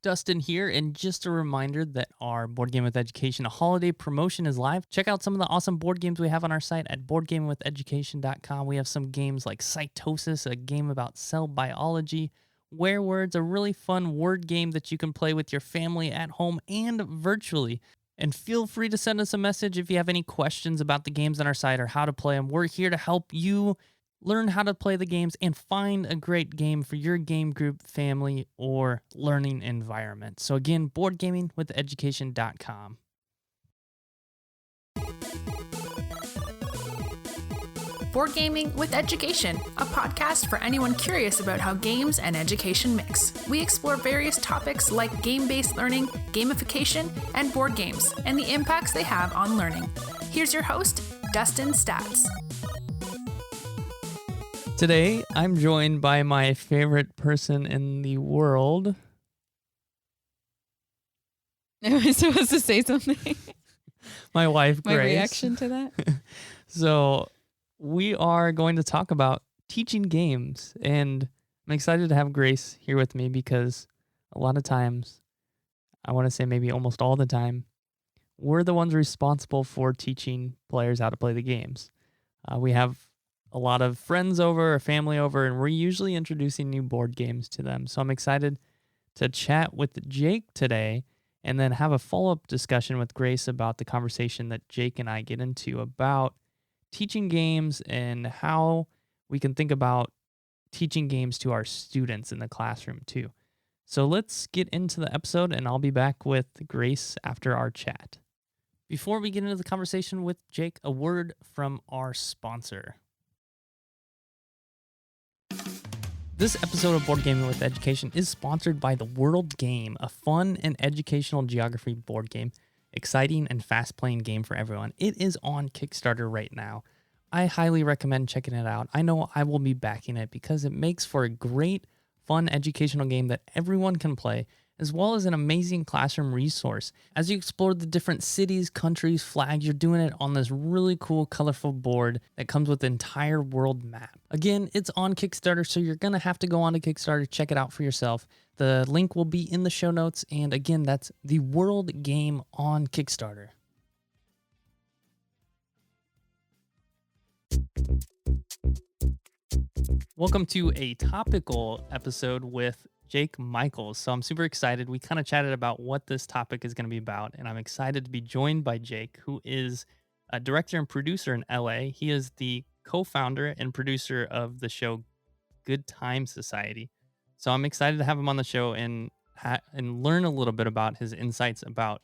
Dustin here, and just a reminder that our Board Game with Education holiday promotion is live. Check out some of the awesome board games we have on our site at boardgamewitheducation.com. We have some games like Cytosis, a game about cell biology, Werewords, a really fun word game that you can play with your family at home and virtually. And feel free to send us a message if you have any questions about the games on our site or how to play them. We're here to help you learn how to play the games and find a great game for your game group, family, or learning environment. So again, boardgamewitheducation.com. Board Gaming with Education, a podcast for anyone curious about how games and education mix. We explore various topics like game-based learning, gamification, and board games, and the impacts they have on learning. Here's your host, Dustin Stats. Today, I'm joined by my favorite person in the world. Am I supposed to say something? My wife, Grace. My reaction to that? So we are going to talk about teaching games, and I'm excited to have Grace here with me because a lot of times, I want to say maybe almost all the time, we're the ones responsible for teaching players how to play the games. We have a lot of friends over or family over, and we're usually introducing new board games to them. So I'm excited to chat with Jake today and then have a follow-up discussion with Grace about the conversation that Jake and I get into about teaching games and how we can think about teaching games to our students in the classroom too. So let's get into the episode, and I'll be back with Grace after our chat. Before we get into the conversation with Jake, a word from our sponsor. This episode of Board Gaming with Education is sponsored by The World Game, a fun and educational geography board game. Exciting and fast-playing game for everyone. It is on Kickstarter right now. I highly recommend checking it out. I know I will be backing it because it makes for a great, fun educational game that everyone can play, as well as an amazing classroom resource. As you explore the different cities, countries, flags, you're doing it on this really cool, colorful board that comes with the entire world map. Again, it's on Kickstarter, so you're going to have to go on to Kickstarter, check it out for yourself. The link will be in the show notes, and again, that's The World Game on Kickstarter. Welcome to a topical episode with Jake Michels. So I'm super excited. We kind of chatted about what this topic is going to be about, and I'm excited to be joined by Jake, who is a director and producer in LA. He is the co-founder and producer of the show Good Time Society. So I'm excited to have him on the show and learn a little bit about his insights about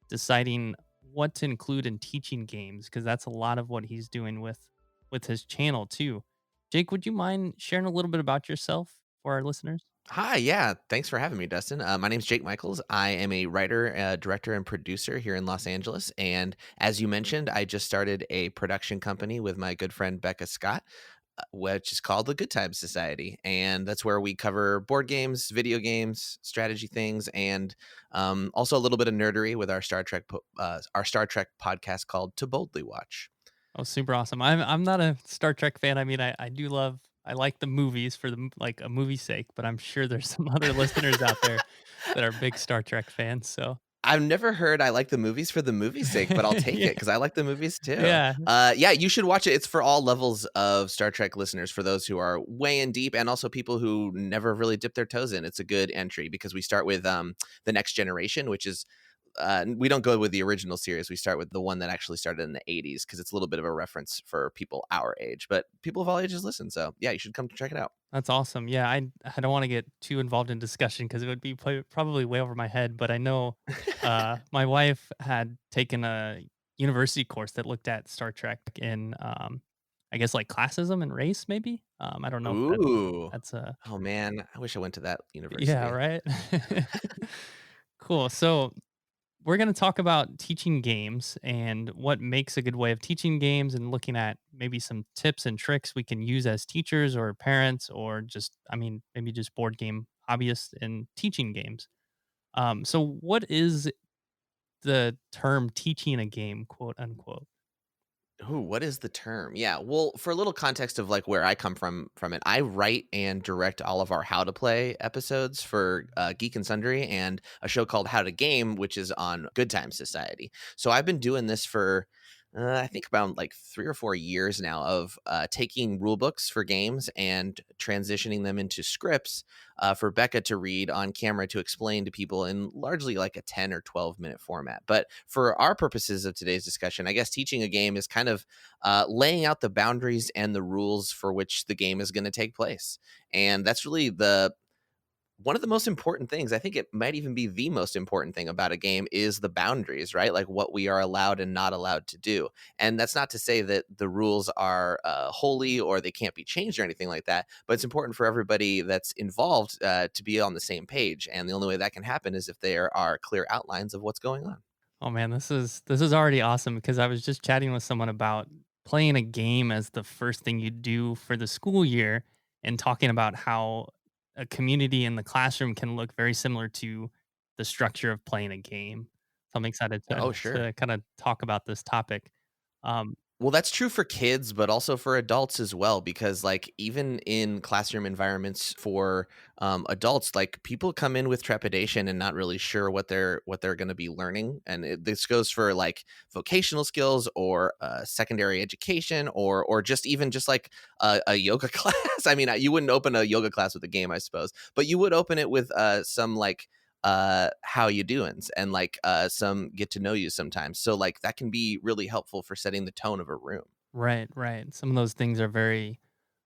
deciding what to include in teaching games, because that's a lot of what he's doing with his channel too. Jake, would you mind sharing a little bit about yourself for our listeners? Hi, yeah. Thanks for having me, Dustin. My name's Jake Michels. I am a writer, director, and producer here in Los Angeles. And as you mentioned, I just started a production company with my good friend Becca Scott, which is called the Good Time Society. And that's where we cover board games, video games, strategy things, and also a little bit of nerdery with our Star Trek podcast called To Boldly Watch. Oh, super awesome. I'm not a Star Trek fan. I mean, I like the movies for like a movie's sake, but I'm sure there's some other listeners out there that are big Star Trek fans. So I've never heard I like the movies for the movie's sake, but I'll take Yeah. it because I like the movies too. Yeah. Yeah, you should watch it. It's for all levels of Star Trek listeners, for those who are way in deep and also people who never really dip their toes in. It's a good entry because we start with The Next Generation, which is we don't go with the original series. We start with the one that actually started in the 80s because it's a little bit of a reference for people our age, but people of all ages listen. So yeah, you should come to check it out. That's awesome. Yeah, I don't want to get too involved in discussion because it would be probably way over my head. But I know my wife had taken a university course that looked at Star Trek in, I guess, like classism and race, maybe. I don't know. Ooh. That's a Oh man, I wish I went to that university. yeah, right. Cool. So we're going to talk about teaching games and what makes a good way of teaching games and looking at maybe some tips and tricks we can use as teachers or parents or just, I mean, maybe just board game hobbyists in teaching games. So what is the term teaching a game, quote unquote? Ooh, what is the term? Yeah. Well, for a little context of like where I come from it, I write and direct all of our How to Play episodes for Geek and Sundry and a show called How to Game, which is on Good Times Society. So I've been doing this for I think about like 3 or 4 years now of taking rule books for games and transitioning them into scripts for Becca to read on camera to explain to people in largely like a 10 or 12-minute format. But for our purposes of today's discussion, I guess teaching a game is kind of laying out the boundaries and the rules for which the game is going to take place. And that's really the one of the most important things. I think it might even be the most important thing about a game is the boundaries, right? Like what we are allowed and not allowed to do. And that's not to say that the rules are holy or they can't be changed or anything like that, but it's important for everybody that's involved to be on the same page. And the only way that can happen is if there are clear outlines of what's going on. Oh man, this is already awesome because I was just chatting with someone about playing a game as the first thing you do for the school year and talking about how a community in the classroom can look very similar to the structure of playing a game. So I'm excited Oh, to sure. kind of talk about this topic. Um, Well, that's true for kids, but also for adults as well, because like even in classroom environments for adults, like people come in with trepidation and not really sure what they're going to be learning, and this goes for like vocational skills or secondary education, or just even just like a yoga class. I mean, you wouldn't open a yoga class with a game, I suppose, but you would open it with some like how you doings and like some get to know you sometimes, so like that can be really helpful for setting the tone of a room. right, right. Some of those things are very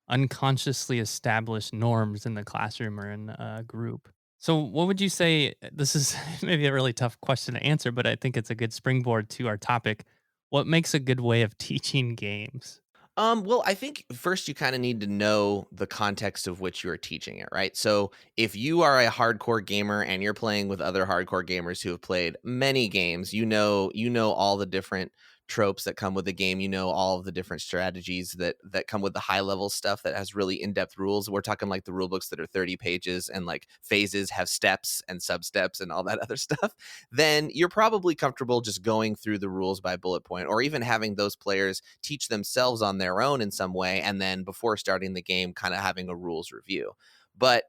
unconsciously established norms in the classroom or in a group. So, what would you say? This is maybe a really tough question to answer, but I think it's a good springboard to our topic. What makes a good way of teaching games? Well, I think first you kind of need to know the context of which you are teaching it, right? So if you are a hardcore gamer and you're playing with other hardcore gamers who have played many games, you know all the different tropes that come with the game, you know all of the different strategies that come with the high level stuff that has really in-depth rules. We're talking like the rule books that are 30 pages and like phases have steps and sub steps and all that other stuff. Then you're probably comfortable just going through the rules by bullet point, or even having those players teach themselves on their own in some way, and then before starting the game kind of having a rules review. But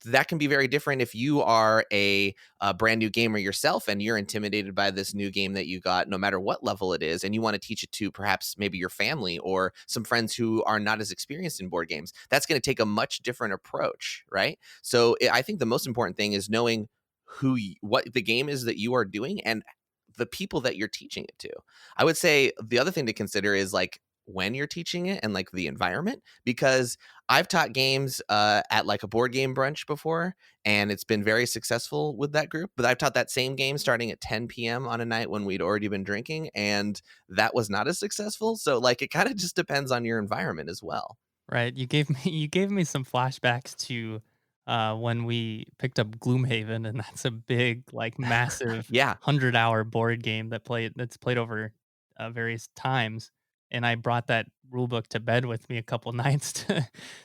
that can be very different if you are a brand new gamer yourself and you're intimidated by this new game that you got, no matter what level it is, and you want to teach it to perhaps maybe your family or some friends who are not as experienced in board games. That's going to take a much different approach, right? So I think the most important thing is knowing what the game is that you are doing and the people that you're teaching it to. I would say the other thing to consider is like when you're teaching it and like the environment, because I've taught games at like a board game brunch before, and it's been very successful with that group. But I've taught that same game starting at 10 p.m. on a night when we'd already been drinking, and that was not as successful. So like it kind of just depends on your environment as well. Right? You gave me some flashbacks to when we picked up Gloomhaven, and that's a big, like, massive Yeah. 100-hour board game that's played over various times. And I brought that rule book to bed with me a couple nights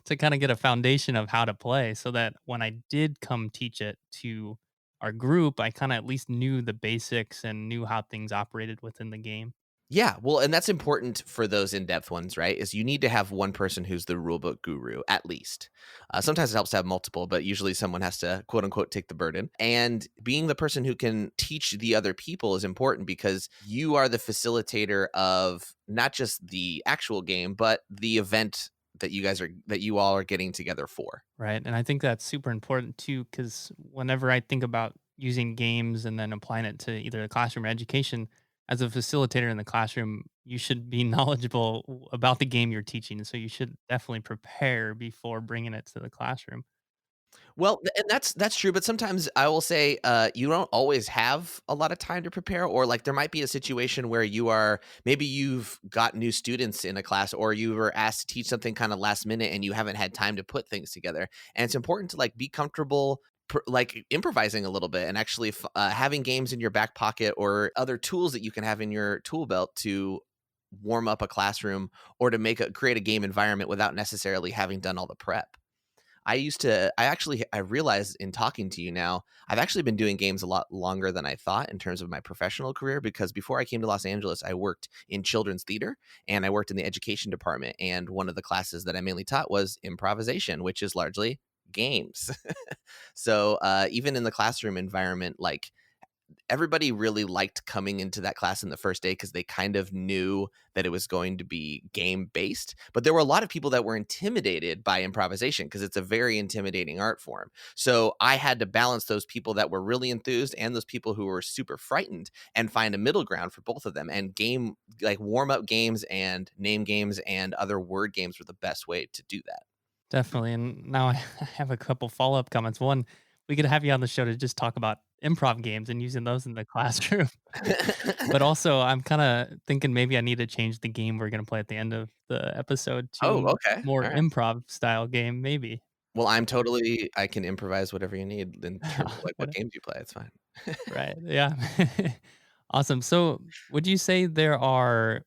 to kind of get a foundation of how to play, so that when I did come teach it to our group, I kind of at least knew the basics and knew how things operated within the game. Yeah, well, and that's important for those in-depth ones, right? Is you need to have one person who's the rulebook guru, at least. Sometimes it helps to have multiple, but usually someone has to quote unquote take the burden. And being the person who can teach the other people is important because you are the facilitator of not just the actual game, but the event that you all are getting together for. Right. And I think that's super important too, because whenever I think about using games and then applying it to either the classroom or education, as a facilitator in the classroom, you should be knowledgeable about the game you're teaching. So you should definitely prepare before bringing it to the classroom. Well, and that's true, but sometimes I will say, you don't always have a lot of time to prepare, or like there might be a situation where maybe you've got new students in a class, or you were asked to teach something kind of last minute, and you haven't had time to put things together. And it's important to like be comfortable, like improvising a little bit, and actually having games in your back pocket or other tools that you can have in your tool belt to warm up a classroom or to create a game environment without necessarily having done all the prep. I realized in talking to you now, I've actually been doing games a lot longer than I thought in terms of my professional career, because before I came to Los Angeles, I worked in children's theater and I worked in the education department. And one of the classes that I mainly taught was improvisation, which is largely games. So even in the classroom environment, like, everybody really liked coming into that class in the first day because they kind of knew that it was going to be game based. But there were a lot of people that were intimidated by improvisation because it's a very intimidating art form. So I had to balance those people that were really enthused and those people who were super frightened and find a middle ground for both of them. And game, like warm up games and name games and other word games, were the best way to do that. Definitely. And now I have a couple follow-up comments. One, we could have you on the show to just talk about improv games and using those in the classroom. But also, I'm kind of thinking maybe I need to change the game we're going to play at the end of the episode to Oh, okay. more All right. improv style game, maybe. Well, I can improvise whatever you need in terms of like what games you play. It's fine. Right. Yeah. Awesome. So, would you say there are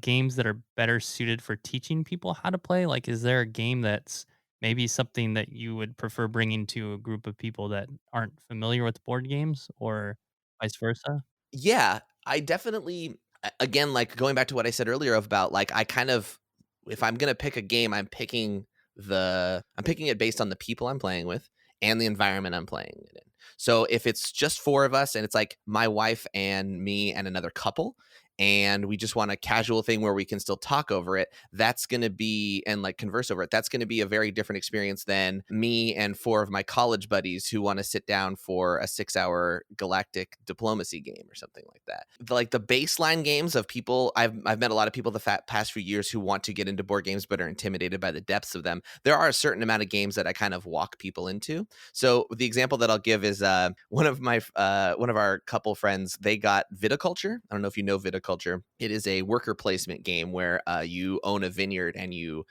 games that are better suited for teaching people how to play? Like, is there a game that's maybe something that you would prefer bringing to a group of people that aren't familiar with board games, or vice versa? Yeah, I definitely again, like going back to what I said earlier about like I kind of, if I'm going to pick a game, I'm picking it based on the people I'm playing with and the environment I'm playing it in. So if it's just four of us and it's like my wife and me and another couple, and we just want a casual thing where we can still talk over it, that's going to be, and like converse over it, that's going to be a very different experience than me and four of my college buddies who want to sit down for a 6-hour galactic diplomacy game or something like that. Like the baseline games of people, I've met a lot of people the past few years who want to get into board games but are intimidated by the depths of them. There are a certain amount of games that I kind of walk people into. So the example that I'll give is one of our couple friends, they got Viticulture. I don't know if you know Viticulture. It is a worker placement game where you own a vineyard and you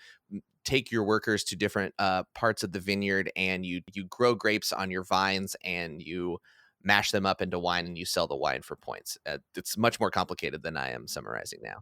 take your workers to different parts of the vineyard, and you grow grapes on your vines and you mash them up into wine and you sell the wine for points. It's much more complicated than I am summarizing now.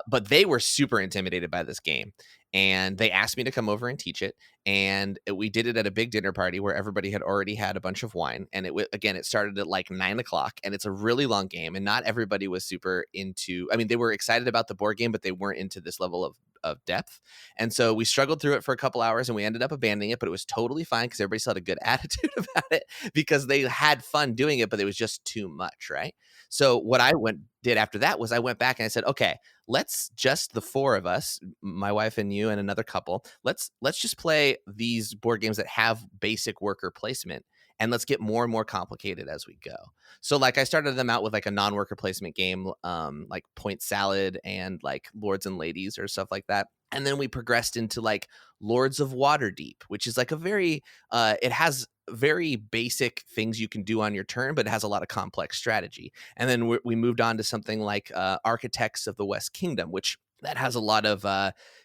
But they were super intimidated by this game, and they asked me to come over and teach it. And we did it at a big dinner party where everybody had already had a bunch of wine. And it started at like 9 o'clock, and it's a really long game. And not everybody was super into. I mean, they were excited about the board game, but they weren't into this level of depth. And so we struggled through it for a couple hours, and we ended up abandoning it. But it was totally fine because everybody still had a good attitude about it because they had fun doing it, but it was just too much, right? So what I did after that was I went back and I said, okay, let's just the four of us, my wife and you and another couple, let's just play these board games that have basic worker placement, and let's get more and more complicated as we go. So like I started them out with like a non-worker placement game, like Point Salad and like Lords and Ladies or stuff like that. And then we progressed into like Lords of Waterdeep, which is like a very it has very basic things you can do on your turn, but it has a lot of complex strategy. And then we moved on to something like Architects of the West Kingdom, which that has a lot of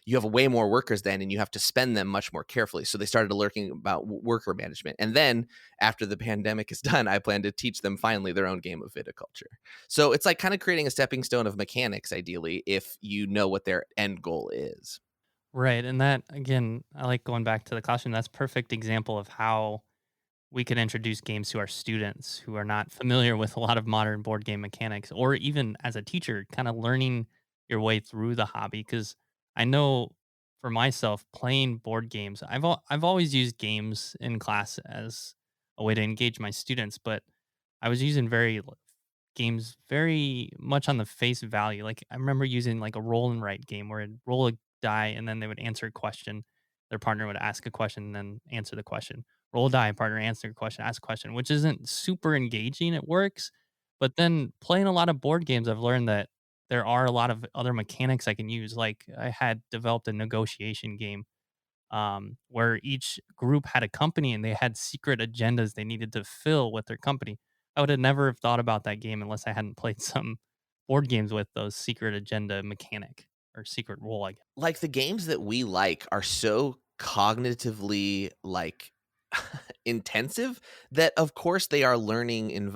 you have way more workers then, and you have to spend them much more carefully. So they started learning about worker management. And then after the pandemic is done, I plan to teach them finally their own game of viticulture. So it's like kind of creating a stepping stone of mechanics, ideally, if you know what their end goal is. Right. And that, again, I like going back to the classroom. That's perfect example of how we could introduce games to our students who are not familiar with a lot of modern board game mechanics, or even as a teacher, kind of learning your way through the hobby. Because I know for myself, playing board games, I've always used games in class as a way to engage my students, but I was using games very much on the face value. Like I remember using like a roll and write game where it'd roll a die and then they would answer a question. Their partner would ask a question and then answer the question. Roll a die, partner, answer a question, ask a question, which isn't super engaging. It works. But then playing a lot of board games, I've learned that there are a lot of other mechanics I can use. Like I had developed a negotiation game where each group had a company and they had secret agendas they needed to fill with their company. I would have never have thought about that game unless I hadn't played some board games with those secret agenda mechanic or secret role, I guess. Like the games that we like are so cognitively like intensive that of course they are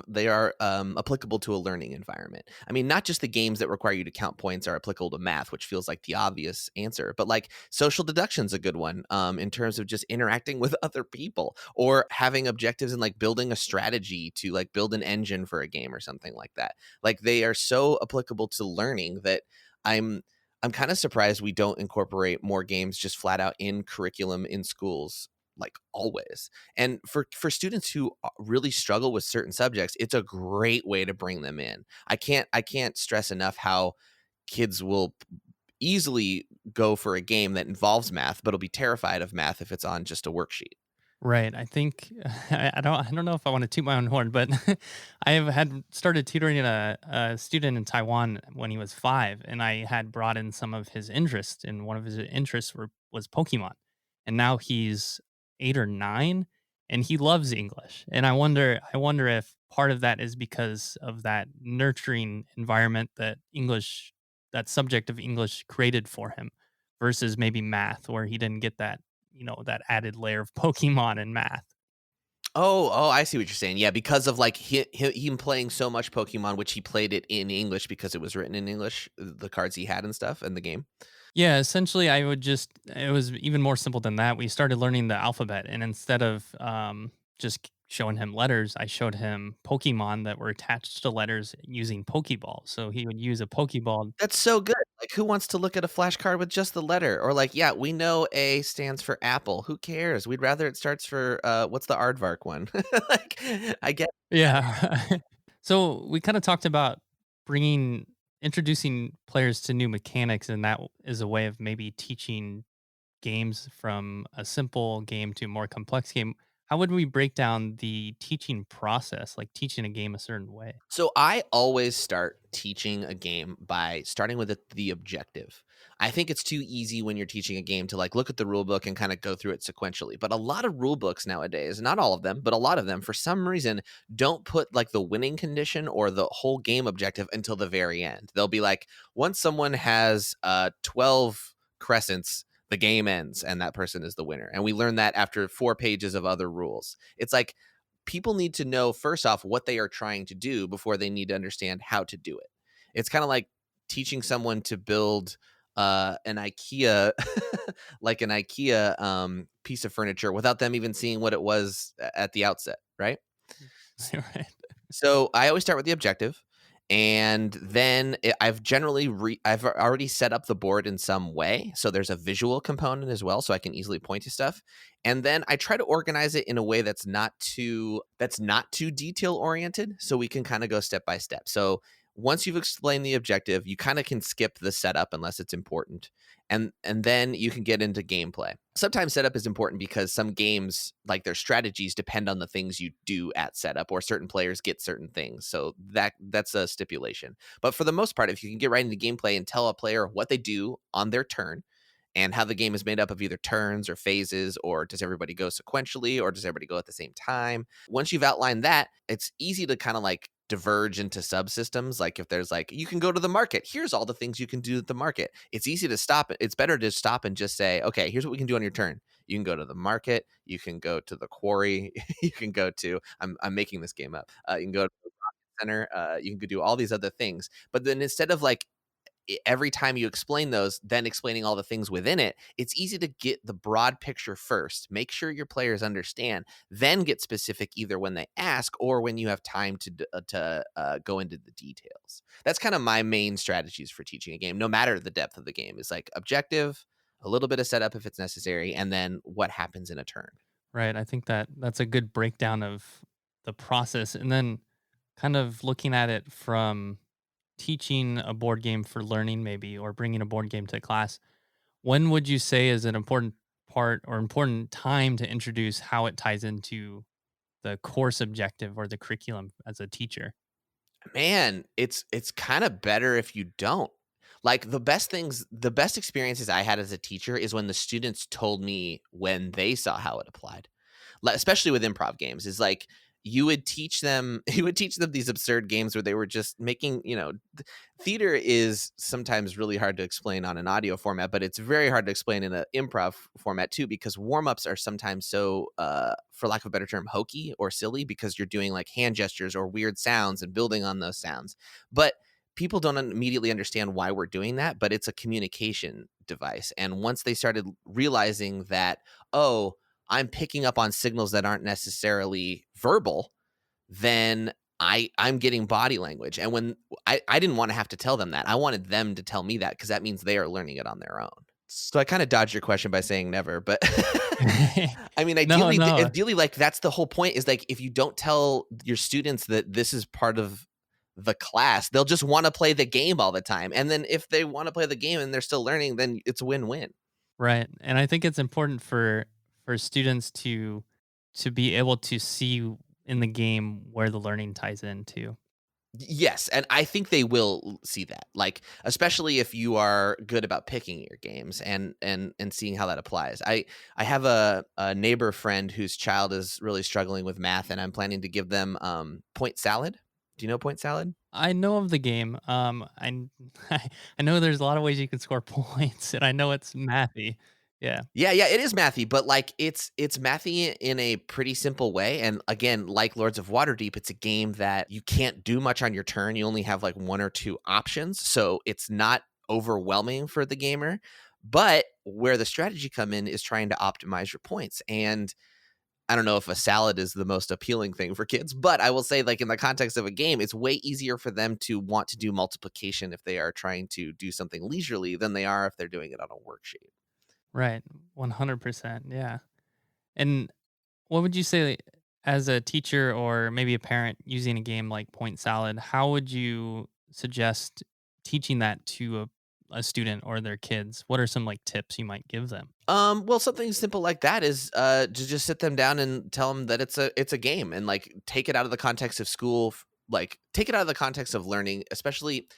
they are applicable to a learning environment. I mean, not just the games that require you to count points are applicable to math, which feels like the obvious answer, but like social deduction's a good one, in terms of just interacting with other people or having objectives and like building a strategy to like build an engine for a game or something like that. Like they are so applicable to learning that I'm I'm kind of surprised we don't incorporate more games just flat out in curriculum in schools, like always. And for students who really struggle with certain subjects, it's a great way to bring them in. I can't stress enough how kids will easily go for a game that involves math, but will be terrified of math if it's on just a worksheet. Right. I think I don't know if I want to toot my own horn, but I have had started tutoring a student in Taiwan when he was 5, and I had brought in some of his interests, and one of his interests was Pokemon. And now he's 8 or 9, and he loves English. And I wonder if part of that is because of that nurturing environment that subject of English created for him versus maybe math where he didn't get that added layer of Pokemon and math. Oh, I see what you're saying. Yeah, because of like him playing so much Pokemon, which he played it in English because it was written in English, the cards he had and stuff in the game. Yeah, essentially, it was even more simple than that. We started learning the alphabet, and instead of just showing him letters, I showed him Pokemon that were attached to letters using Pokeballs. So he would use a Pokeball. That's so good. Like, who wants to look at a flashcard with just the letter? Or like, yeah, we know A stands for apple. Who cares? We'd rather it starts for what's the aardvark one? Like, I get. Yeah. So we kind of talked about introducing players to new mechanics, and that is a way of maybe teaching games from a simple game to a more complex game. How would we break down the teaching process, like teaching a game a certain way? So I always start teaching a game by starting with the objective. I think it's too easy when you're teaching a game to like look at the rule book and kind of go through it sequentially. But a lot of rule books nowadays, not all of them, but a lot of them for some reason don't put like the winning condition or the whole game objective until the very end. They'll be like, once someone has 12 crescents, the game ends and that person is the winner. And we learn that after 4 pages of other rules. It's like people need to know first off what they are trying to do before they need to understand how to do it. It's kind of like teaching someone to build an IKEA like an IKEA piece of furniture without them even seeing what it was at the outset, right? Right. So I always start with the objective, and then I've already set up the board in some way, so there's a visual component as well, so I can easily point to stuff. And then I try to organize it in a way that's not too detail oriented, so we can kind of go step by step. So once you've explained the objective, you kind of can skip the setup unless it's important. And then you can get into gameplay. Sometimes setup is important because some games, like their strategies, depend on the things you do at setup, or certain players get certain things. So that's a stipulation. But for the most part, if you can get right into gameplay and tell a player what they do on their turn and how the game is made up of either turns or phases, or does everybody go sequentially, or does everybody go at the same time? Once you've outlined that, it's easy to kind of like diverge into subsystems. Like if there's like, you can go to the market, here's all the things you can do at the market. It's easy to stop. It's better to stop and just say, okay, here's what we can do on your turn. You can go to the market, you can go to the quarry, you can go to, I'm making this game up. You can go to the rocket center, you can do all these other things. But then instead of like every time you explain those, then explaining all the things within it, it's easy to get the broad picture first, make sure your players understand, then get specific either when they ask or when you have time to go into the details. That's kind of my main strategies for teaching a game, no matter the depth of the game. Is like objective, a little bit of setup if it's necessary, and then what happens in a turn. Right. I think that's a good breakdown of the process. And then kind of looking at it from teaching a board game for learning, maybe, or bringing a board game to class. When would you say is an important part or important time to introduce how it ties into the course objective or the curriculum as a teacher? Man, it's kind of better if you don't. Like the best experiences I had as a teacher is when the students told me when they saw how it applied. Especially with improv games, is like you would teach them these absurd games where they were just making, theater is sometimes really hard to explain on an audio format, but it's very hard to explain in an improv format too, because warm-ups are sometimes so, for lack of a better term, hokey or silly, because you're doing like hand gestures or weird sounds and building on those sounds. But people don't immediately understand why we're doing that, but it's a communication device. And once they started realizing that, oh, I'm picking up on signals that aren't necessarily verbal, then I'm getting body language. And when I didn't want to have to tell them that. I wanted them to tell me that, because that means they are learning it on their own. So I kind of dodged your question by saying never, but I mean, No, ideally, like that's the whole point, is like, if you don't tell your students that this is part of the class, they'll just want to play the game all the time. And then if they want to play the game and they're still learning, then it's a win-win. Right. And I think it's important for students to be able to see in the game where the learning ties into. Yes, and I think they will see that, like, especially if you are good about picking your games and seeing how that applies. I have a neighbor friend whose child is really struggling with math, and I'm planning to give them point salad. Do you know point salad? I know of the game. I know there's a lot of ways you can score points, and I know it's mathy. Yeah. Yeah, it is mathy, but like it's mathy in a pretty simple way. And again, like Lords of Waterdeep, it's a game that you can't do much on your turn. You only have like one or two options, so it's not overwhelming for the gamer. But where the strategy come in is trying to optimize your points. And I don't know if a salad is the most appealing thing for kids, but I will say, like, in the context of a game, it's way easier for them to want to do multiplication if they are trying to do something leisurely than they are if they're doing it on a worksheet. Right. 100%. Yeah. And what would you say, as a teacher or maybe a parent using a game like Point Salad, how would you suggest teaching that to a student or their kids? What are some like tips you might give them? Well, something simple like that is to just sit them down and tell them that it's a game, and like take it out of the context of school, like take it out of the context of learning. Especially,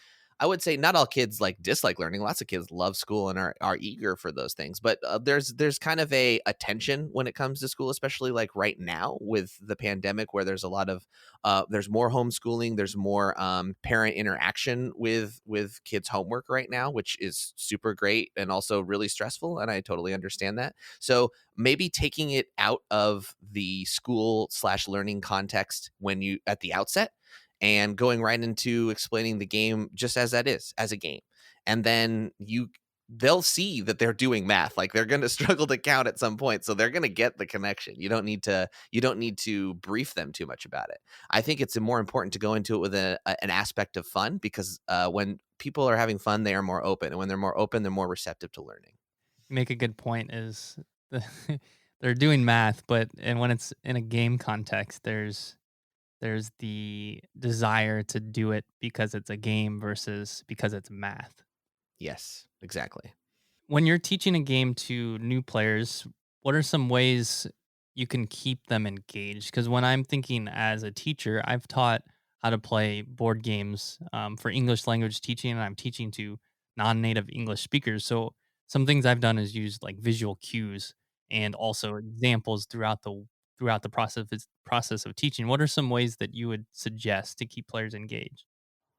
I would say not all kids like dislike learning. Lots of kids love school and are eager for those things. But there's kind of a tension when it comes to school, especially like right now with the pandemic, where there's a lot of there's more homeschooling, there's more parent interaction with kids' homework right now, which is super great and also really stressful. And I totally understand that. So maybe taking it out of the school/learning context when you at the outset, and going right into explaining the game just as that is, as a game. And then they'll see that they're doing math. Like, they're going to struggle to count at some point, so they're going to get the connection. You don't need to brief them too much about it. I think it's more important to go into it with an aspect of fun, because when people are having fun, they are more open, and when they're more open, they're more receptive to learning. You make a good point. They're doing math, and when it's in a game context, there's the desire to do it because it's a game versus because it's math. Yes, exactly. When you're teaching a game to new players, what are some ways you can keep them engaged? Because when I'm thinking as a teacher, I've taught how to play board games for English language teaching, and I'm teaching to non-native English speakers. So some things I've done is use like visual cues and also examples throughout the process of teaching. What are some ways that you would suggest to keep players engaged?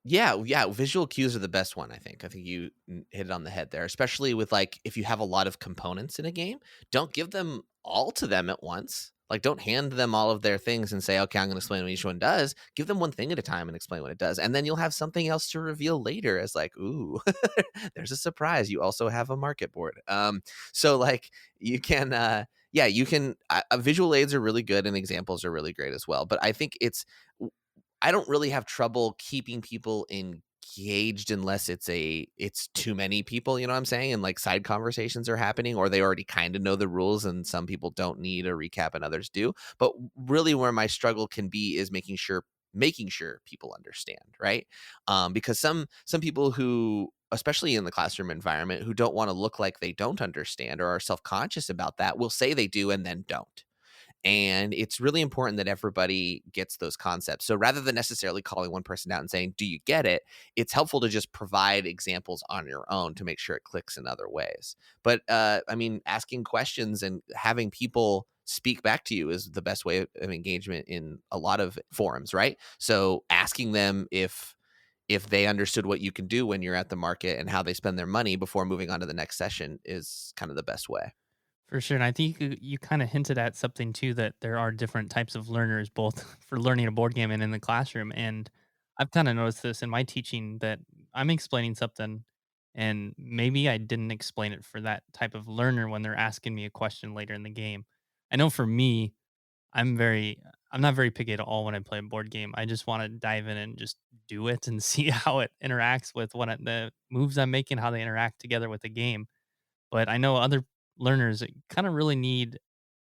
Yeah. Visual cues are the best one, I think. I think you hit it on the head there, especially with like if you have a lot of components in a game, don't give them all to them at once. Like, don't hand them all of their things and say, okay, I'm going to explain what each one does. Give them one thing at a time and explain what it does. And then you'll have something else to reveal later as like, ooh, there's a surprise. You also have a market board. So like you can, you can, visual aids are really good and examples are really great as well. But I think I don't really have trouble keeping people engaged unless it's too many people, you know what I'm saying? And like side conversations are happening, or they already kind of know the rules, and some people don't need a recap and others do. But really where my struggle can be is making sure people understand, right? Because some people who, especially in the classroom environment, who don't want to look like they don't understand or are self-conscious about that, will say they do and then don't. And it's really important that everybody gets those concepts. So rather than necessarily calling one person out and saying, do you get it? It's helpful to just provide examples on your own to make sure it clicks in other ways. But I mean, asking questions and having people speak back to you is the best way of engagement in a lot of forums, right? So asking them if they understood what you can do when you're at the market and how they spend their money before moving on to the next session is kind of the best way. For sure. And I think you kind of hinted at something too, that there are different types of learners, both for learning a board game and in the classroom. And I've kind of noticed this in my teaching that I'm explaining something and maybe I didn't explain it for that type of learner when they're asking me a question later in the game. I know for me, I'm very I'm not very picky at all when I play a board game. I just want to dive in and just do it and see how it interacts with the moves I'm making, how they interact together with the game. But I know other learners kind of really need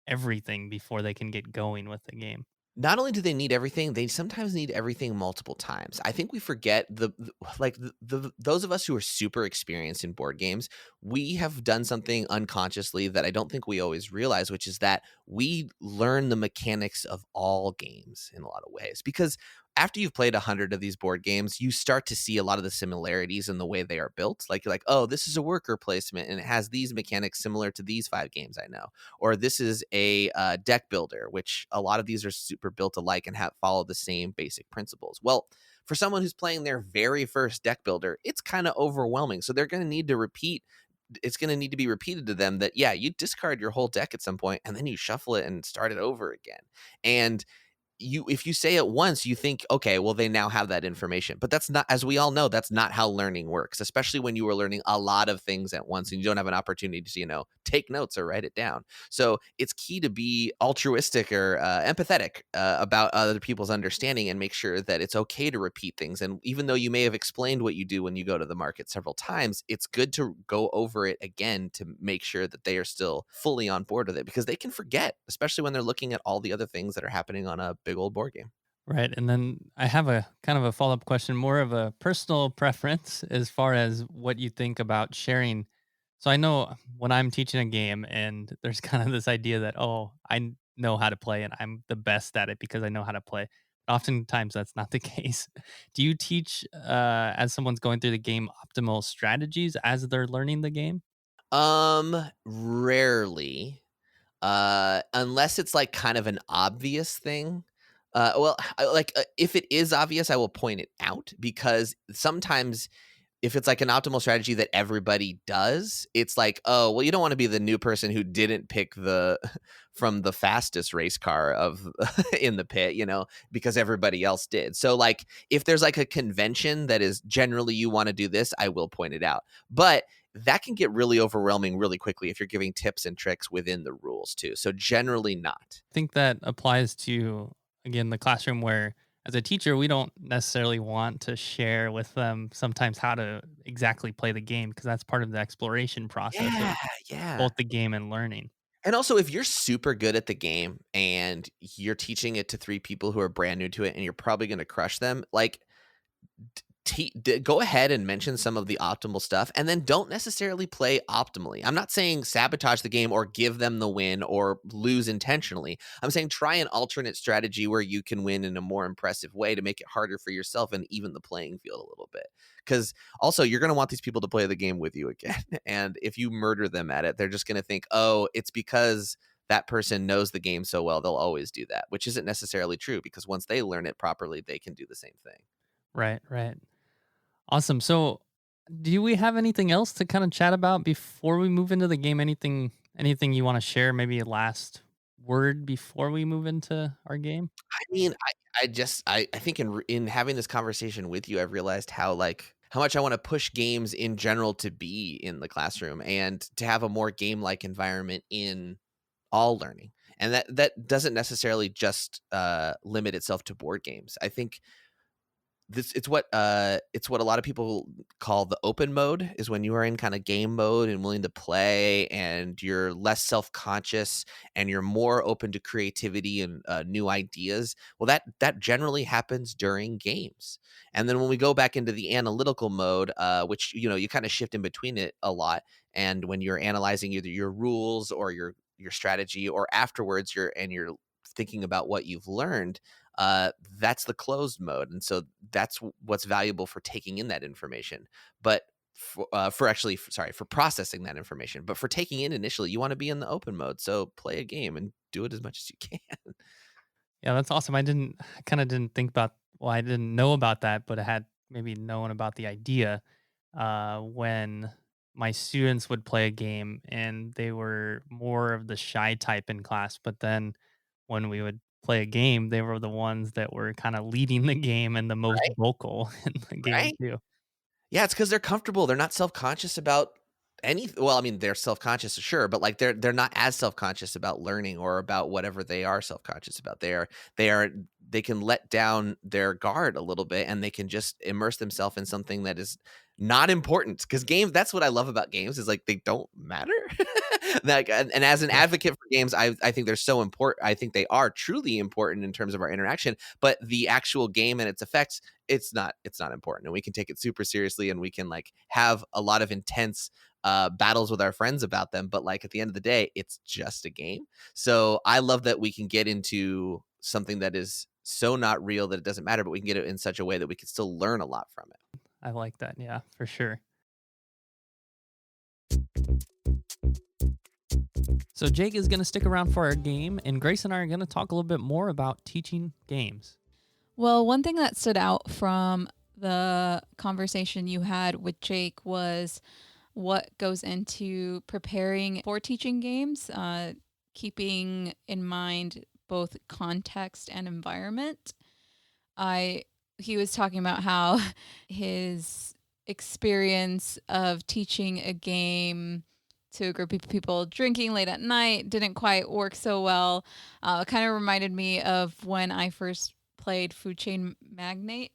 everything before they can get going with the game. Not only do they need everything, they sometimes need everything multiple times. I think we forget those of us who are super experienced in board games, we have done something unconsciously that I don't think we always realize, which is that we learn the mechanics of all games in a lot of ways. Because after you've played 100 of these board games, you start to see a lot of the similarities in the way they are built. Like you're like, oh, this is a worker placement and it has these mechanics similar to these 5 games I know. Or this is a deck builder, which a lot of these are super built alike and follow the same basic principles. Well, for someone who's playing their very first deck builder, it's kind of overwhelming. So they're going to need to repeat. It's going to need to be repeated to them that, yeah, you discard your whole deck at some point and then you shuffle it and start it over again. And if you say it once, you think, okay, well, they now have that information. But that's not, as we all know, that's not how learning works, especially when you are learning a lot of things at once and you don't have an opportunity to, take notes or write it down. So it's key to be altruistic or empathetic about other people's understanding and make sure that it's okay to repeat things. And even though you may have explained what you do when you go to the market several times, it's good to go over it again to make sure that they are still fully on board with it, because they can forget, especially when they're looking at all the other things that are happening on a big old board game. Right. And then I have a kind of a follow up question, more of a personal preference as far as what you think about sharing. So I know when I'm teaching a game and there's kind of this idea that, oh, know how to play and I'm the best at it because I know how to play. Oftentimes that's not the case. Do you teach as someone's going through the game optimal strategies as they're learning the game? Rarely. Unless it's like kind of an obvious thing. If it is obvious, I will point it out, because sometimes if it's like an optimal strategy that everybody does, it's like, oh, well, you don't want to be the new person who didn't pick from the fastest race car of in the pit, because everybody else did. So like if there's like a convention that is generally you want to do this, I will point it out. But that can get really overwhelming really quickly if you're giving tips and tricks within the rules too. So generally not. I think that applies to, again, the classroom where as a teacher, we don't necessarily want to share with them sometimes how to exactly play the game, because that's part of the exploration process of both the game and learning. And also, if you're super good at the game and you're teaching it to 3 people who are brand new to it and you're probably going to crush them, like go ahead and mention some of the optimal stuff, and then don't necessarily play optimally. I'm not saying sabotage the game or give them the win or lose intentionally. I'm saying try an alternate strategy where you can win in a more impressive way to make it harder for yourself and even the playing field a little bit. Because also, you're going to want these people to play the game with you again. And if you murder them at it, they're just going to think, oh, it's because that person knows the game so well, they'll always do that, which isn't necessarily true, because once they learn it properly, they can do the same thing. Right, right. Awesome. So, do we have anything else to kind of chat about before we move into the game? Anything you want to share? Maybe a last word before we move into our game? I mean, I think in having this conversation with you, I've realized how much I want to push games in general to be in the classroom and to have a more game-like environment in all learning. And that doesn't necessarily just limit itself to board games. I think it's what a lot of people call the open mode, is when you are in kind of game mode and willing to play, and you're less self-conscious and you're more open to creativity and new ideas. Well, that generally happens during games. And then when we go back into the analytical mode, which you kind of shift in between it a lot, and when you're analyzing either your rules or your strategy, or afterwards you're thinking about what you've learned, that's the closed mode. And so that's what's valuable for taking in that information, but for processing that information. But for taking in initially, you want to be in the open mode. So play a game and do it as much as you can. Yeah, that's awesome. I kind of didn't think about, well, I didn't know about that, but I had maybe known about the idea when my students would play a game and they were more of the shy type in class. But then when we would play a game, they were the ones that were kind of leading the game and the most Right? vocal in the game Right? too. Yeah, it's because they're comfortable. They're not self-conscious about anything. Well, I mean, they're self-conscious, sure, but like they're not as self-conscious about learning or about whatever they are self-conscious about. They are they can let down their guard a little bit and they can just immerse themselves in something that is not important. Because games, that's what I love about games, is like they don't matter. Like, and as an Yeah. advocate for games, I think they're so important. I think they are truly important in terms of our interaction. But the actual game and its effects, it's not important, and we can take it super seriously, and we can like have a lot of intense battles with our friends about them, but like at the end of the day, it's just a game. So I love that we can get into something that is so not real that it doesn't matter, but we can get it in such a way that we can still learn a lot from it. I like that. Yeah, for sure. So Jake is going to stick around for our game, and Grace and I are going to talk a little bit more about teaching games. Well, one thing that stood out from the conversation you had with Jake was what goes into preparing for teaching games, keeping in mind both context and environment. He was talking about how his experience of teaching a game to a group of people drinking late at night didn't quite work so well. Kind of reminded me of when I first played Food Chain Magnate.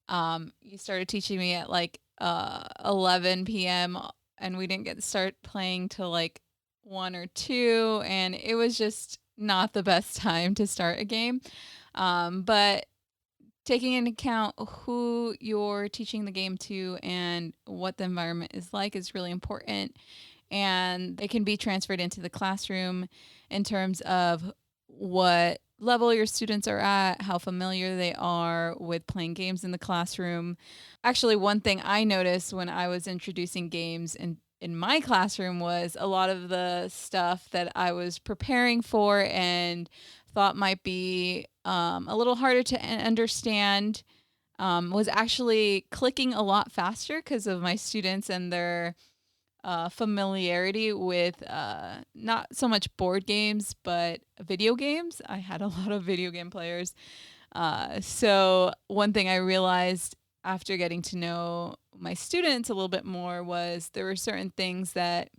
You started teaching me at like 11 p.m. and we didn't get to start playing till like 1 or 2, and it was just not the best time to start a game. But taking into account who you're teaching the game to and what the environment is like is really important. And it can be transferred into the classroom in terms of what level your students are at, how familiar they are with playing games in the classroom. Actually, one thing I noticed when I was introducing games in my classroom was a lot of the stuff that I was preparing for and thought might be a little harder to understand was actually clicking a lot faster because of my students and their familiarity with not so much board games, but video games. I had a lot of video game players. So one thing I realized after getting to know my students a little bit more was there were certain things that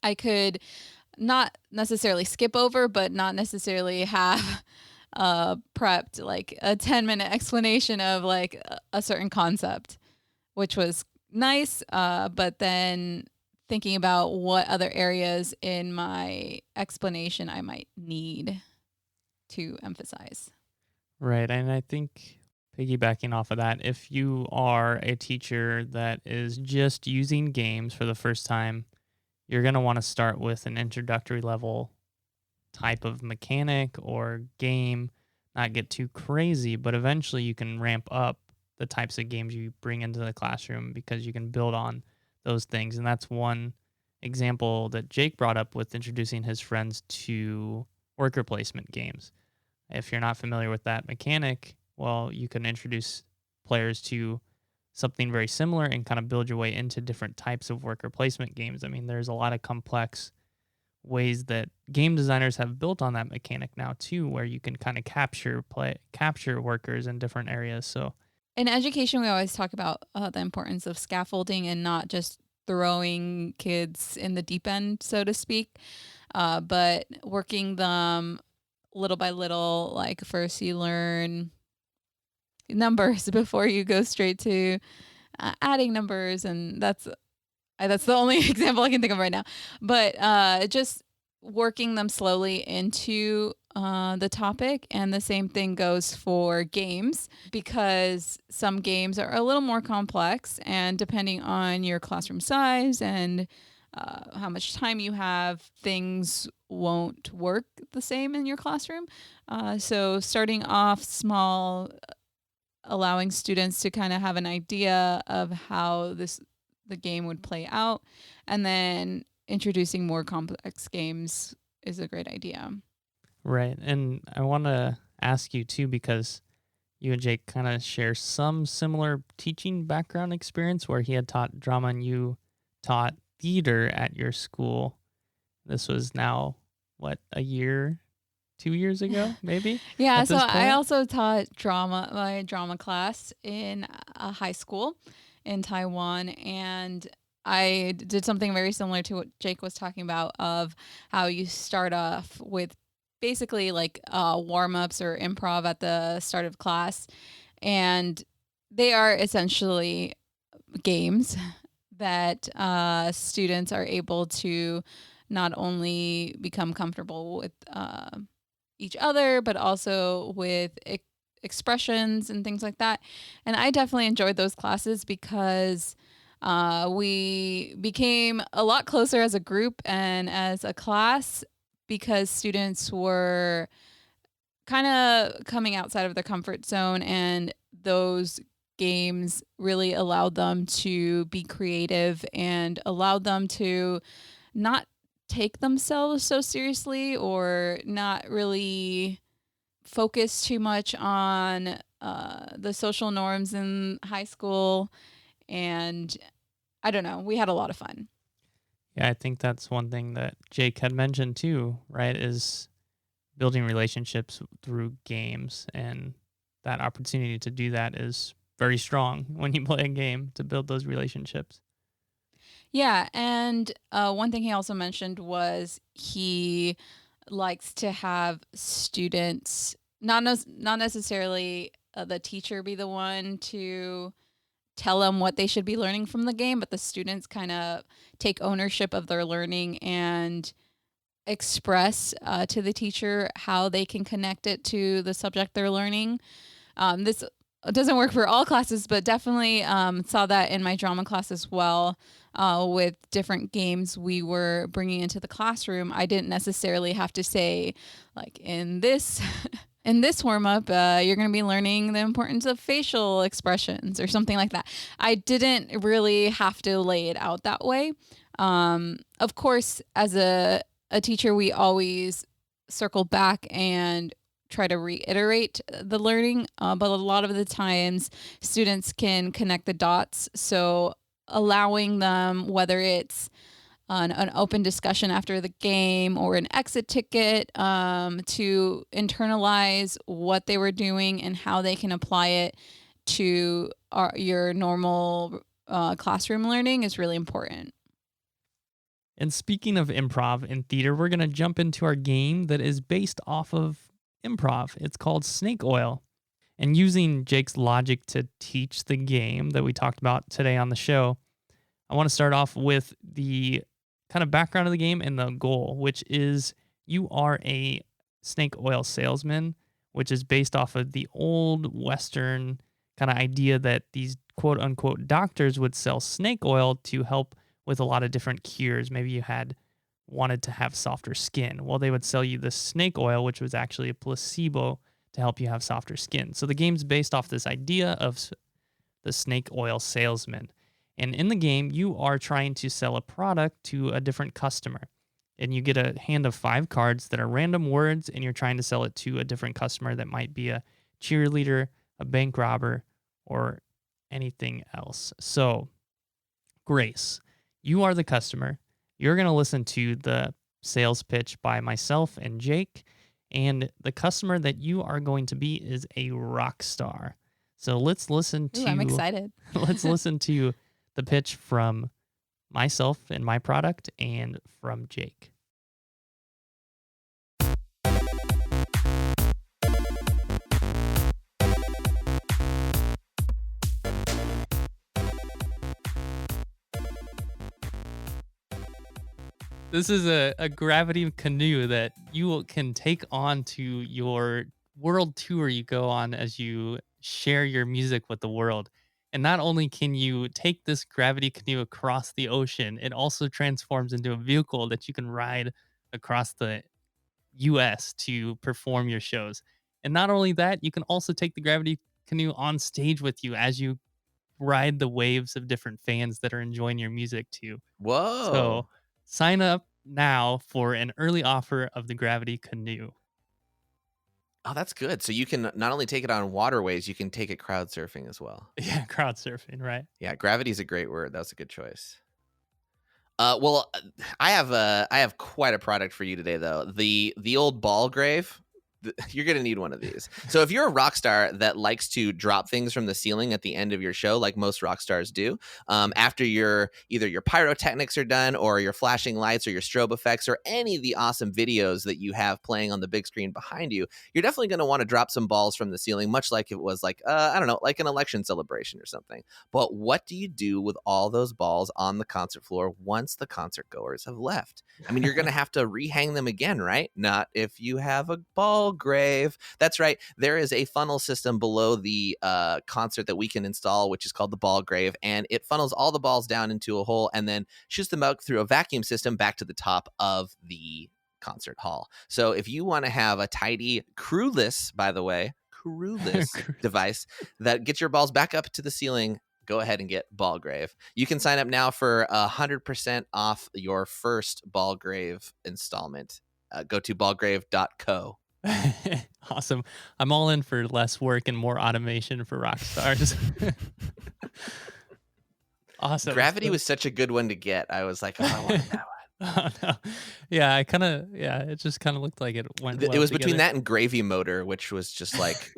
I could not necessarily skip over, but not necessarily have prepped like a 10-minute explanation of like a certain concept, which was nice. But then thinking about what other areas in my explanation I might need to emphasize. Right. And I think piggybacking off of that, if you are a teacher that is just using games for the first time, you're going to want to start with an introductory level type of mechanic or game, not get too crazy, but eventually you can ramp up the types of games you bring into the classroom because you can build on those things. And that's one example that Jake brought up with introducing his friends to worker placement games. If you're not familiar with that mechanic, well, you can introduce players to something very similar and kind of build your way into different types of worker placement games. I mean, there's a lot of complex ways that game designers have built on that mechanic now too, where you can kind of capture workers in different areas. So in education, we always talk about the importance of scaffolding and not just throwing kids in the deep end, so to speak, but working them little by little. Like first you learn numbers before you go straight to adding numbers, and that's the only example I can think of right now. But just working them slowly into the topic, and the same thing goes for games, because some games are a little more complex, and depending on your classroom size and how much time you have, things won't work the same in your classroom. So starting off small, allowing students to kind of have an idea of how the game would play out, and then introducing more complex games is a great idea. Right. And I want to ask you too, because you and Jake kind of share some similar teaching background experience where he had taught drama and you taught theater at your school. This was now, what, a year, 2 years ago, maybe? Yeah, At so this I point? also taught my drama class in a high school in Taiwan, and I did something very similar to what Jake was talking about of how you start off with basically like warm-ups or improv at the start of class, and they are essentially games that students are able to not only become comfortable with each other, but also with expressions and things like that. And I definitely enjoyed those classes because we became a lot closer as a group and as a class because students were kind of coming outside of their comfort zone, and those games really allowed them to be creative and allowed them to not take themselves so seriously or not really focus too much on the social norms in high school. And I don't know, we had a lot of fun. Yeah, I think that's one thing that Jake had mentioned too, right? Is building relationships through games. And that opportunity to do that is very strong when you play a game to build those relationships. Yeah, and one thing he also mentioned was he likes to have students not necessarily the teacher be the one to tell them what they should be learning from the game, but the students kind of take ownership of their learning and express to the teacher how they can connect it to the subject they're learning. This doesn't work for all classes, but definitely saw that in my drama class as well. With different games we were bringing into the classroom, I didn't necessarily have to say, like in this in this warm up, you're going to be learning the importance of facial expressions or something like that. I didn't really have to lay it out that way. Of course, as a teacher, we always circle back and try to reiterate the learning, but a lot of the times students can connect the dots. So allowing them, whether it's an open discussion after the game or an exit ticket, to internalize what they were doing and how they can apply it to your normal classroom learning is really important. And speaking of improv and theater, we're going to jump into our game that is based off of improv. It's called Snake Oil. And using Jake's logic to teach the game that we talked about today on the show, I want to start off with the kind of background of the game and the goal, which is you are a snake oil salesman, which is based off of the old Western kind of idea that these quote unquote doctors would sell snake oil to help with a lot of different cures. Maybe you had wanted to have softer skin. Well, they would sell you the snake oil, which was actually a placebo to help you have softer skin. So the game's based off this idea of the snake oil salesman. And in the game, you are trying to sell a product to a different customer. And you get a hand of 5 cards that are random words, and you're trying to sell it to a different customer that might be a cheerleader, a bank robber, or anything else. So, Grace, you are the customer. You're going to listen to the sales pitch by myself and Jake. And the customer that you are going to be is a rock star. So let's listen to. Ooh, I'm excited. Let's listen to the pitch from myself and my product and from Jake. This is a gravity canoe that you can take on to your world tour you go on as you share your music with the world. And not only can you take this gravity canoe across the ocean, it also transforms into a vehicle that you can ride across the US to perform your shows. And not only that, you can also take the gravity canoe on stage with you as you ride the waves of different fans that are enjoying your music too. Whoa. So sign up now for an early offer of the Gravity Canoe. Oh, that's good. So you can not only take it on waterways, you can take it crowd surfing as well. Yeah, crowd surfing, right? Yeah, gravity is a great word. That was a good choice. Well, I have quite a product for you today, though. The old ball grave. You're going to need one of these. So if you're a rock star that likes to drop things from the ceiling at the end of your show, like most rock stars do, after either your pyrotechnics are done or your flashing lights or your strobe effects or any of the awesome videos that you have playing on the big screen behind you, you're definitely going to want to drop some balls from the ceiling, much like it was like, I don't know, like an election celebration or something. But what do you do with all those balls on the concert floor once the concert goers have left? I mean, you're going to have to rehang them again, right? Not if you have a ball grave. That's right. There is a funnel system below the concert that we can install, which is called the ball grave, and it funnels all the balls down into a hole and then shoots them out through a vacuum system back to the top of the concert hall. So if you want to have a tidy, crewless, by the way, device that gets your balls back up to the ceiling, go ahead and get Ball Grave. You can sign up now for 100% off your first Ball Grave installment. Go to ballgrave.co. Awesome. I'm all in for less work and more automation for rock stars. Awesome. Gravity was such a good one to get. I was like, oh, I wanted that one. Oh, no. Yeah, it just kind of looked like it went well It was together. between that and Gravy Motor, which was just like,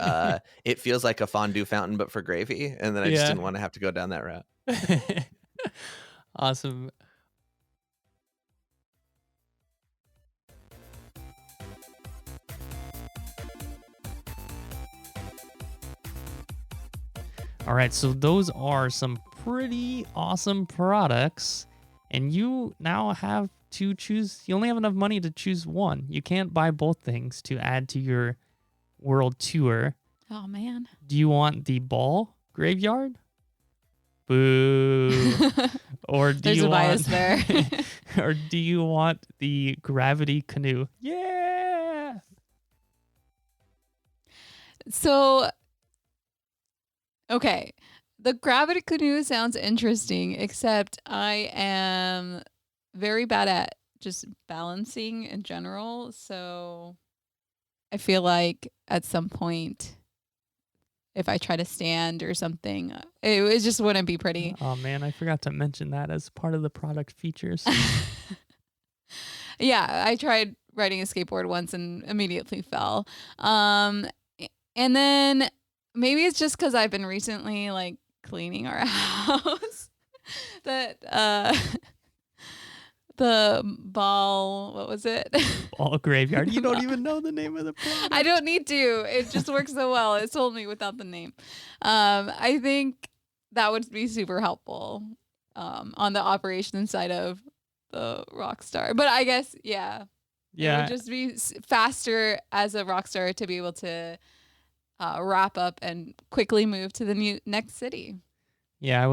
it feels like a fondue fountain, but for gravy. And then I just didn't want to have to go down that route. Awesome. All right, so those are some pretty awesome products. And you now have to choose, you only have enough money to choose one. You can't buy both things to add to your world tour. Oh, man. Do you want the ball graveyard? Boo. Or do There's you a bias there. Or do you want the gravity canoe? Yeah. So, okay. The gravity canoe sounds interesting, except I am very bad at just balancing in general. So I feel like at some point, if I try to stand or something, it just wouldn't be pretty. Oh, man, I forgot to mention that as part of the product features. Yeah, I tried riding a skateboard once and immediately fell. And then maybe it's just because I've been recently like cleaning our house that the ball, what was it? Ball graveyard. You don't even know the name of the product. I don't need to. It just works so well. It told me without the name. I think that would be super helpful on the operations side of the Rockstar. But I guess, yeah. It would just be faster as a Rockstar to be able to wrap up and quickly move to the next city. Yeah, I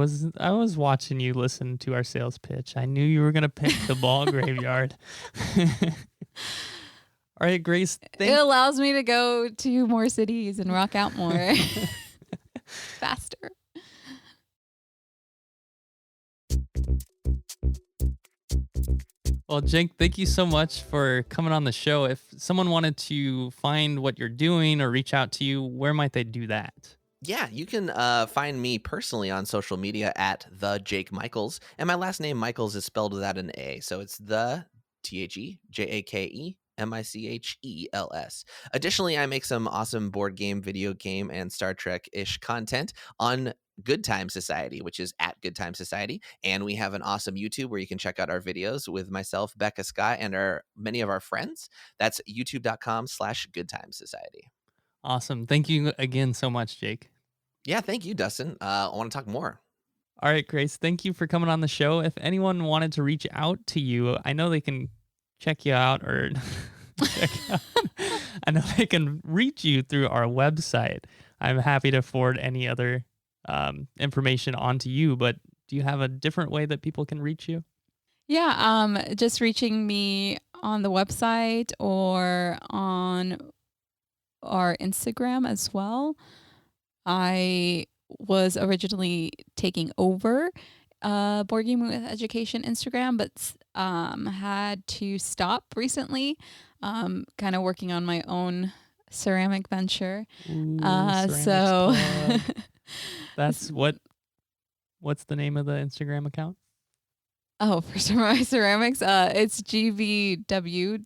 was watching you listen to our sales pitch. I knew you were gonna pick the ball graveyard. All right, Grace. It allows me to go to more cities and rock out more faster. Well, Jake, thank you so much for coming on the show. If someone wanted to find what you're doing or reach out to you, where might they do that? Yeah, you can find me personally on social media at the Jake Michels, and my last name Michels is spelled without an A, so it's the TheJakeMichels. Additionally, I make some awesome board game, video game, and Star Trek-ish content on Good Time Society, which is at Good Time Society, and we have an awesome YouTube where you can check out our videos with myself, Becca Scott, and many of our friends. That's youtube.com/goodtimesociety. Awesome. Thank you again so much, Jake. Yeah, thank you, Dustin. I want to talk more. All right, Grace, thank you for coming on the show. If anyone wanted to reach out to you, I know they can check you out or I know they can reach you through our website. I'm happy to forward any other information onto you, but do you have a different way that people can reach you? Yeah, just reaching me on the website or on our Instagram as well. I was originally taking over Board Game with Education Instagram, but had to stop recently, kind of working on my own ceramic venture. Ooh, So that's what's the name of the Instagram account? Oh, for my ceramics, it's gvw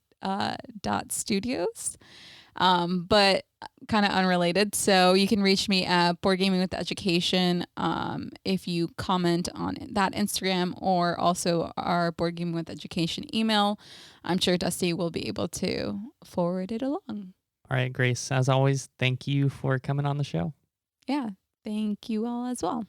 .studios. But kind of unrelated. So you can reach me at Board Gaming with Education if you comment on that Instagram, or also our Board Gaming with Education email. I'm sure Dusty will be able to forward it along. All right, Grace, as always, thank you for coming on the show. Yeah, thank you all as well.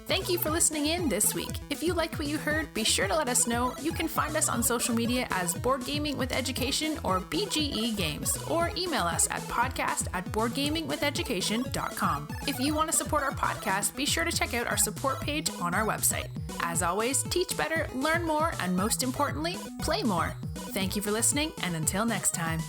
Thank you for listening in this week. If you liked what you heard, be sure to let us know. You can find us on social media as Board Gaming with Education or BGE Games, or email us at podcast@boardgamingwitheducation.com. If you want to support our podcast, be sure to check out our support page on our website. As always, teach better, learn more, and most importantly, play more. Thank you for listening, and until next time.